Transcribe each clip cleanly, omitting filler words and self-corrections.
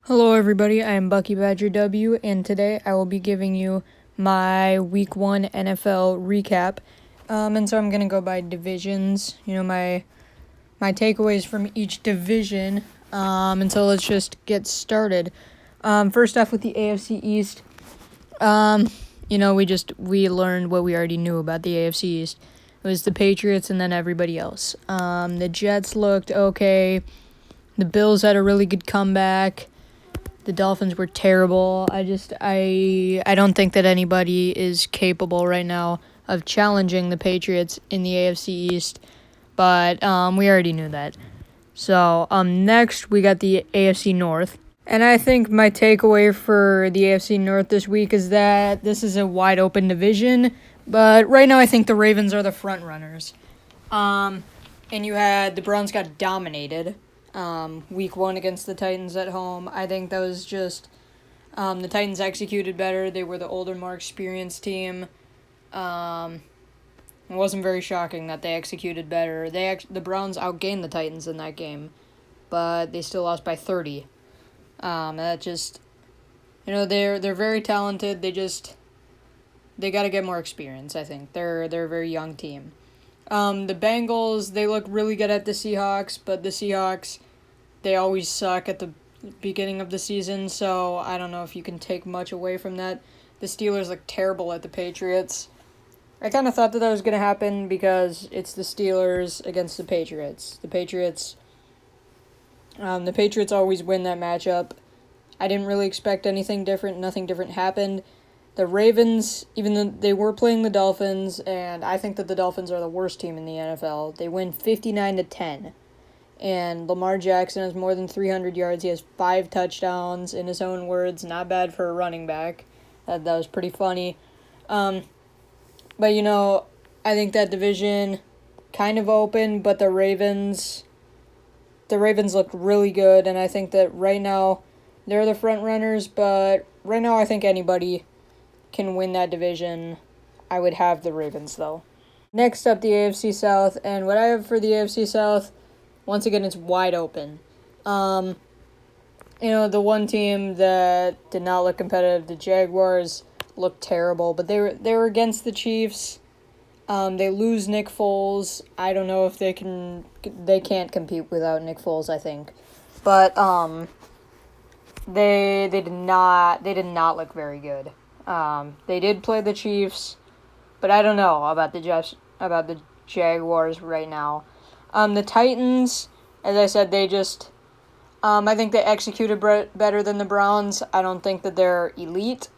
Hello everybody, I am Bucky Badger W, and today I will be giving you my Week 1 NFL recap. And so I'm going to go by divisions, my takeaways from each division. And so let's just get started. First off with the AFC East, we learned what we already knew about the AFC East. It was the Patriots and then everybody else. The Jets looked okay. The Bills had a really good comeback. The Dolphins were terrible. I don't think that anybody is capable right now of challenging the Patriots in the AFC East, but we already knew that. So next we got the AFC North, and I think my takeaway for the AFC North this week is that this is a wide open division, but right now I think the Ravens are the front runners. And you had the Browns got dominated. Week 1 against the Titans at home. I think that was just the Titans executed better. They were the older, more experienced team. It wasn't very shocking that they executed better. The Browns outgained the Titans in that game, but they still lost by 30. That just, they're very talented. They got to get more experience. I think they're a very young team. The Bengals, they look really good at the Seahawks, but the Seahawks, they always suck at the beginning of the season, so I don't know if you can take much away from that. The Steelers look terrible at the Patriots. I kind of thought that was going to happen because it's the Steelers against the Patriots. The Patriots always win that matchup. I didn't really expect anything different. Nothing different happened. The Ravens, even though they were playing the Dolphins, and I think that the Dolphins are the worst team in the NFL, they win 59-10. And Lamar Jackson has more than 300 yards. He has 5 touchdowns, in his own words. Not bad for a running back. That was pretty funny. But, I think that division kind of open, but the Ravens look really good, and I think that right now they're the front runners, but right now I think anybody can win that division. I would have the Ravens, though. Next up, the AFC South, and what I have for the AFC South, once again, it's wide open. The one team that did not look competitive, the Jaguars, looked terrible, but they were against the Chiefs. They lose Nick Foles. I don't know if they can't compete without Nick Foles, I think. But they did not look very good. They did play the Chiefs, but I don't know about the Jaguars right now. The Titans, as I said, I think they executed better than the Browns. I don't think that they're elite.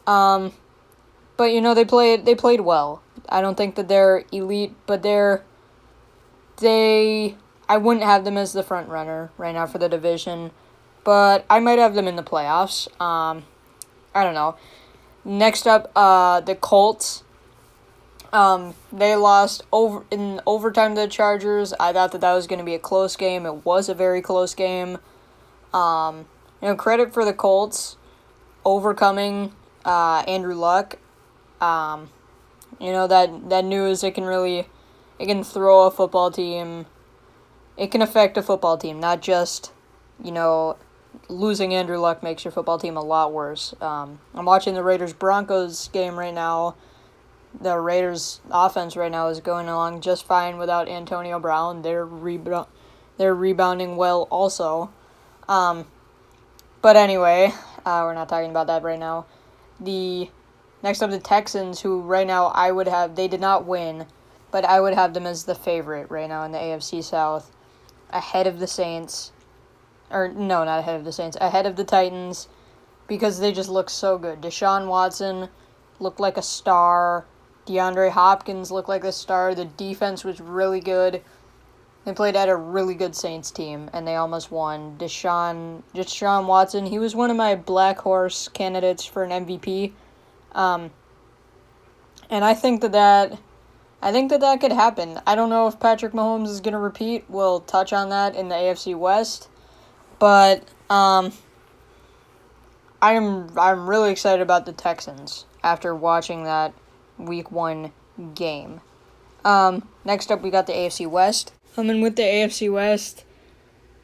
But they played well. I don't think that they're elite, but I wouldn't have them as the front runner right now for the division, but I might have them in the playoffs. I don't know. Next up, the Colts. They lost in overtime to the Chargers. I thought that was going to be a close game. It was a very close game. Credit for the Colts overcoming Andrew Luck. That news, it can throw a football team. It can affect a football team, not just, losing Andrew Luck makes your football team a lot worse. I'm watching the Raiders-Broncos game right now. The Raiders' offense right now is going along just fine without Antonio Brown. They're rebounding well also. But anyway, we're not talking about that right now. Next up, the Texans, who right now they did not win, but I would have them as the favorite right now in the AFC South, ahead of the Saints. Or, no, not ahead of the Saints, ahead of the Titans, because they just look so good. Deshaun Watson looked like a star. DeAndre Hopkins looked like a star. The defense was really good. They played at a really good Saints team, and they almost won. Deshaun Watson, he was one of my black horse candidates for an MVP. And I think that could happen. I don't know if Patrick Mahomes is going to repeat. We'll touch on that in the AFC West. But I'm really excited about the Texans after watching that Week 1 game. Next up, we got the AFC West. And with the AFC West,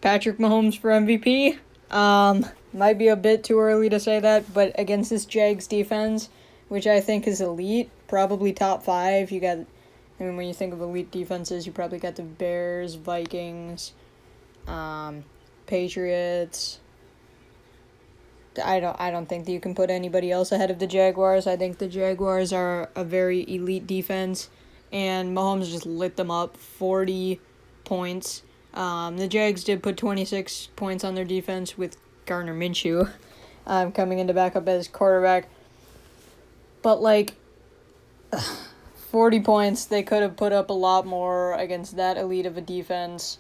Patrick Mahomes for MVP. Might be a bit too early to say that, but against this Jags defense, which I think is elite, probably top 5, when you think of elite defenses, you probably got the Bears, Vikings, Patriots. I don't think that you can put anybody else ahead of the Jaguars. I think the Jaguars are a very elite defense, and Mahomes just lit them up, 40 points. The Jags did put 26 points on their defense with Gardner Minshew coming in to back up as quarterback. But, 40 points, they could have put up a lot more against that elite of a defense.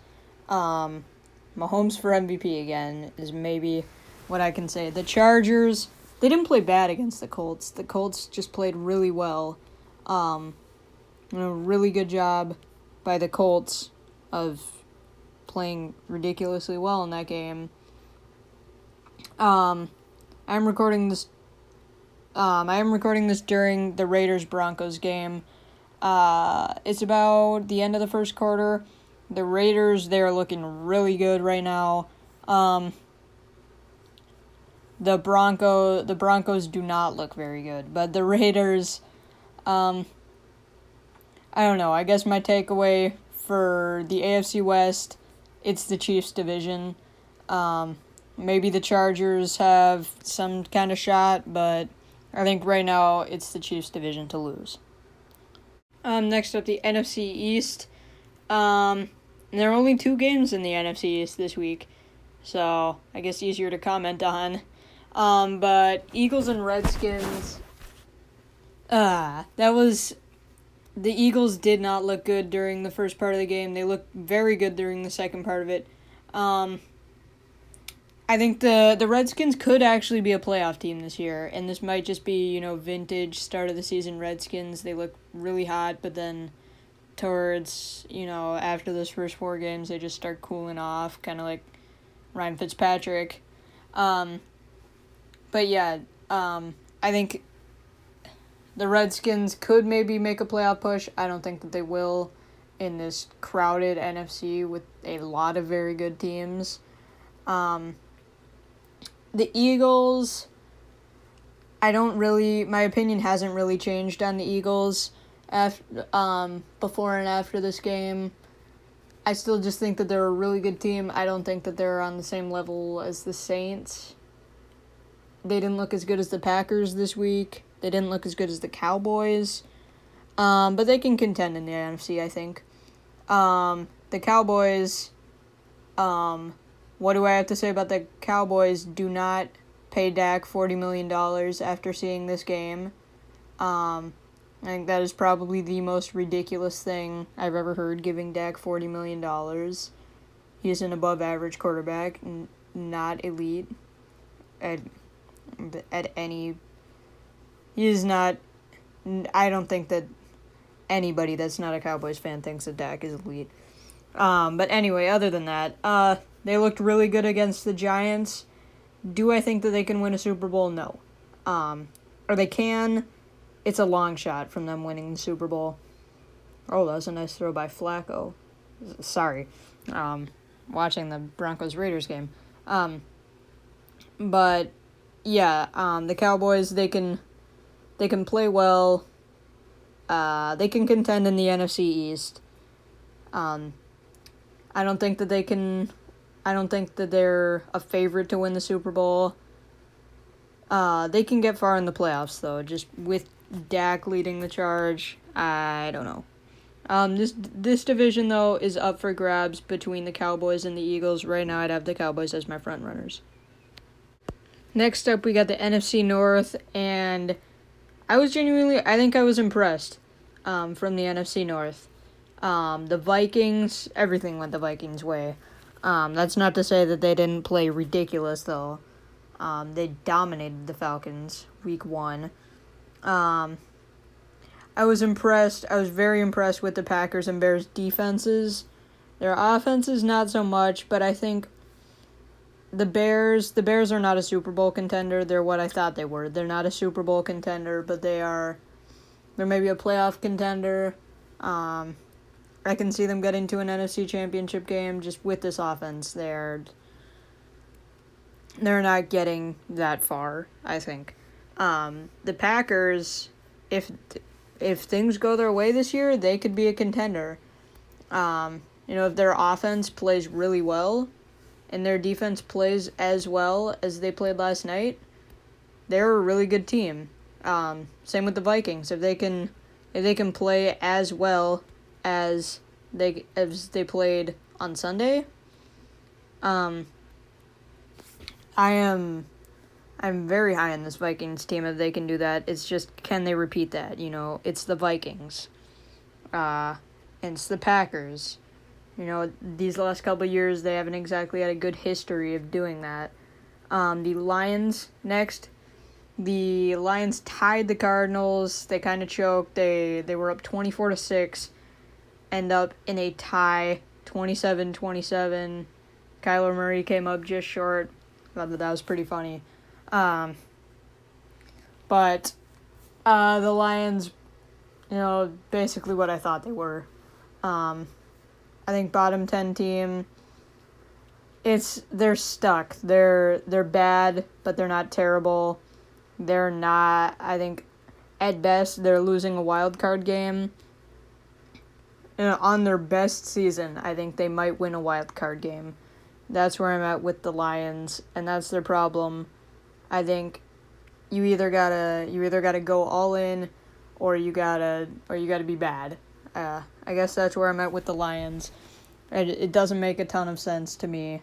Mahomes for MVP again is maybe what I can say. The Chargers, they didn't play bad against the Colts. The Colts just played really well. Really good job by the Colts of playing ridiculously well in that game. I'm recording this during the Raiders-Broncos game. It's about the end of the first quarter. The Raiders, they're looking really good right now. The Broncos do not look very good, but the Raiders, I don't know. I guess my takeaway for the AFC West, it's the Chiefs division. Maybe the Chargers have some kind of shot, but I think right now it's the Chiefs division to lose. Next up, the NFC East. There are only 2 games in the NFC East this week, so I guess easier to comment on. But Eagles and Redskins, the Eagles did not look good during the first part of the game. They looked very good during the second part of it. I think the Redskins could actually be a playoff team this year, and this might just be, vintage start of the season Redskins. They look really hot, but then towards, after those first 4 games, they just start cooling off, kind of like Ryan Fitzpatrick. But yeah, I think the Redskins could maybe make a playoff push. I don't think that they will in this crowded NFC with a lot of very good teams. The Eagles, my opinion hasn't really changed on the Eagles before and after this game. I still just think that they're a really good team. I don't think that they're on the same level as the Saints. They didn't look as good as the Packers this week. They didn't look as good as the Cowboys. But they can contend in the NFC, I think. The Cowboys, what do I have to say about the Cowboys? Do not pay Dak $40 million after seeing this game. I think that is probably the most ridiculous thing I've ever heard, giving Dak $40 million. He's an above-average quarterback, not elite at any... He is not... I don't think that anybody that's not a Cowboys fan thinks that Dak is elite. But anyway, other than that, they looked really good against the Giants. Do I think that they can win a Super Bowl? No. Or they can. It's a long shot from them winning the Super Bowl. Oh, that was a nice throw by Flacco. Sorry. Watching the Broncos-Raiders game. But, yeah, the Cowboys, they can play well. They can contend in the NFC East. I don't think that they're a favorite to win the Super Bowl. They can get far in the playoffs, though. Just with Dak leading the charge, I don't know. This division, though, is up for grabs between the Cowboys and the Eagles. Right now, I'd have the Cowboys as my front runners. Next up, we got the NFC North, and I think I was impressed from the NFC North. The Vikings, everything went the Vikings' way. That's not to say that they didn't play ridiculous, though. They dominated the Falcons week 1. I was impressed. I was very impressed with the Packers and Bears defenses. Their offenses, not so much, but I think the Bears are not a Super Bowl contender. They're what I thought they were. They're not a Super Bowl contender, but they're maybe a playoff contender. I can see them getting to an NFC Championship game just with this offense. they're not getting that far, I think. The Packers, if things go their way this year, they could be a contender. If their offense plays really well and their defense plays as well as they played last night, they're a really good team. Same with the Vikings. If they can play as well as they played on Sunday, I'm very high on this Vikings team if they can do that. It's just, can they repeat that? It's the Vikings. And it's the Packers. These last couple of years, they haven't exactly had a good history of doing that. The Lions next. The Lions tied the Cardinals. They kind of choked. They were up 24-6. End up in a tie, 27-27. Kyler Murray came up just short. I thought that was pretty funny. But the Lions, basically what I thought they were. I think bottom 10 team. They're stuck. They're bad, but they're not terrible. They're not, I think, at best, they're losing a wild card game. On their best season, I think they might win a wild card game. That's where I'm at with the Lions, and that's their problem. I think you either gotta go all in, or you gotta be bad. I guess that's where I'm at with the Lions. It doesn't make a ton of sense to me.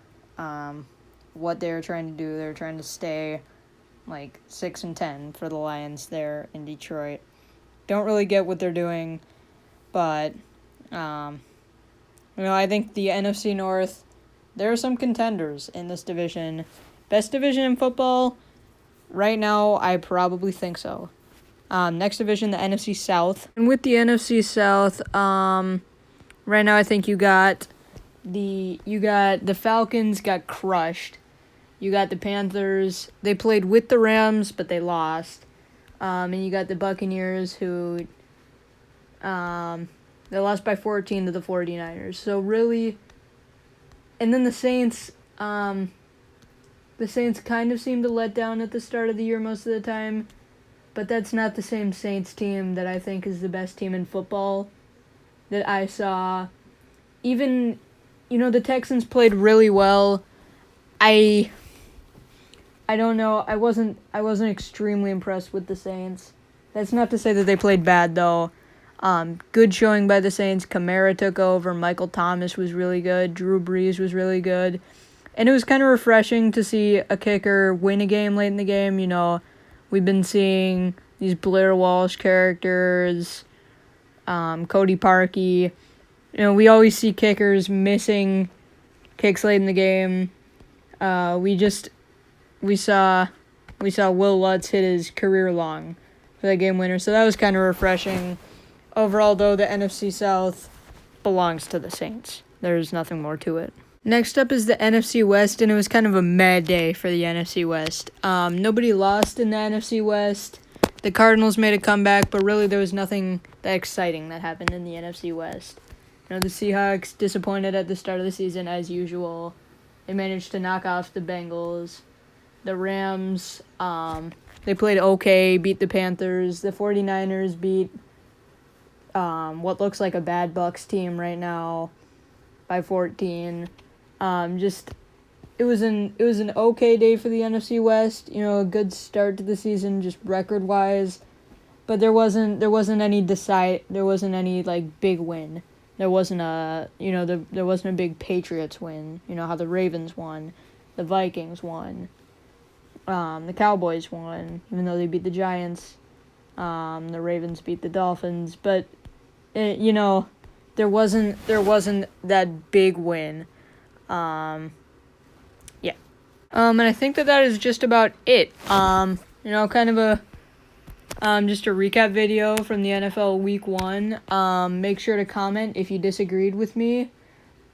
What they're trying to do, they're trying to stay 6-10 for the Lions there in Detroit. Don't really get what they're doing, but I think the NFC North, there are some contenders in this division. Best division in football right now, I probably think so. Next division, the NFC South. And with the NFC South, right now I think you got the Falcons got crushed. You got the Panthers. They played with the Rams, but they lost. And you got the Buccaneers, who they lost by 14 to the 49ers. So really, and then the Saints. The Saints kind of seem to let down at the start of the year most of the time, but that's not the same Saints team that I think is the best team in football that I saw. Even, the Texans played really well. I don't know. I wasn't extremely impressed with the Saints. That's not to say that they played bad, though. Good showing by the Saints. Kamara took over. Michael Thomas was really good. Drew Brees was really good. And it was kind of refreshing to see a kicker win a game late in the game. We've been seeing these Blair Walsh characters, Cody Parkey. We always see kickers missing kicks late in the game. We saw Will Lutz hit his career long for that game winner, so that was kind of refreshing. Overall, though, the NFC South belongs to the Saints. There's nothing more to it. Next up is the NFC West, and it was kind of a mad day for the NFC West. Nobody lost in the NFC West. The Cardinals made a comeback, but really there was nothing that exciting that happened in the NFC West. The Seahawks disappointed at the start of the season as usual. They managed to knock off the Bengals. The Rams, they played okay, beat the Panthers. The 49ers beat what looks like a bad Bucs team right now by 14. It was an okay day for the NFC West. A good start to the season, just record wise, but there wasn't any big win. There wasn't a big Patriots win. How the Ravens won, the Vikings won, the Cowboys won, even though they beat the Giants. The Ravens beat the Dolphins, but there wasn't that big win. And I think that is just about it. Kind of a just a recap video from the NFL Week 1. Make sure to comment if you disagreed with me.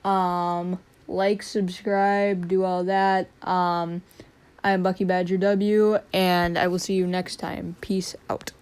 Like, subscribe, do all that. I am Bucky Badger W, and I will see you next time. Peace out.